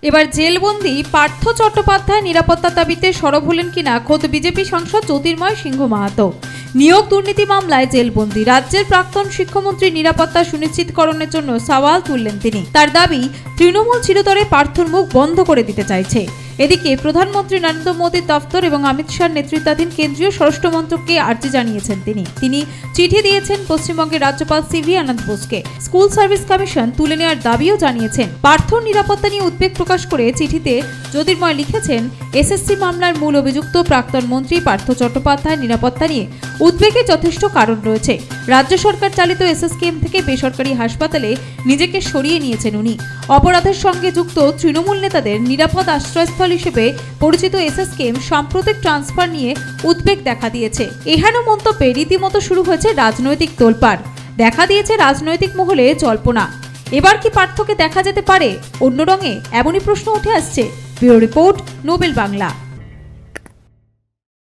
এবার জেলবন্দি পার্থ চট্টোপাধ্যায় নিরাপত্তার দাবিতে সরব হলেন কিনা খোদ বিজেপি সাংসদ জ্যোতির্ময় সিংহ মাহাতো। নিয়োগ দুর্নীতি মামলায় জেলবন্দি রাজ্যের প্রাক্তন শিক্ষামন্ত্রী নিরাপত্তা সুনিশ্চিতকরণের জন্য সওয়াল তুললেন তিনি। তার দাবি, তৃণমূল চিরতরে পার্থর মুখ বন্ধ করে দিতে চাইছে। এদিকে প্রধানমন্ত্রী নরেন্দ্র মোদীর দফতর এবং অমিত শাহর নেতৃত্বাধীন কেন্দ্রীয় স্বরাষ্ট্র মন্ত্রককে আর্জি জানিয়েছেন তিনি চিঠি দিয়েছেন পশ্চিমবঙ্গের রাজ্যপাল সিভি আনন্দ বোসকে। স্কুল সার্ভিস কমিশন তুলে নেওয়ার দাবিও জানিয়েছেন। পার্থর নিরাপত্তা নিয়ে উদ্বেগ প্রকাশ করে চিঠিতে জ্যোতির্ময় লিখেছেন, এসএসসি মামলার মূল অভিযুক্ত প্রাক্তন মন্ত্রী পার্থ চট্টোপাধ্যায়ের নিরাপত্তা নিয়ে উদ্বেগের যথেষ্ট কারণ রয়েছে। রাজ্য সরকার চালিত এসএসকেএম থেকে বেসরকারি হাসপাতালে নিজেকে সরিয়ে নিয়েছেন উনি। অপরাধের সঙ্গে যুক্ত তৃণমূল নেতাদের নিরাপদ আশ্রয়স্থল হিসেবে পরিচিত এসএসকেএম সাম্প্রতিক ট্রান্সফার নিয়ে উদ্বেগ দেখা দিয়েছে। এহেন মন্তব্যে রীতিমতো শুরু হয়েছে রাজনৈতিক তোলপাড়, দেখা দিয়েছে রাজনৈতিক মহলে জল্পনা। এবার কি পার্থকে দেখা যেতে পারে অন্য রঙে? এমনই প্রশ্ন উঠে আসছে। Bureau report, Nobel Bangla.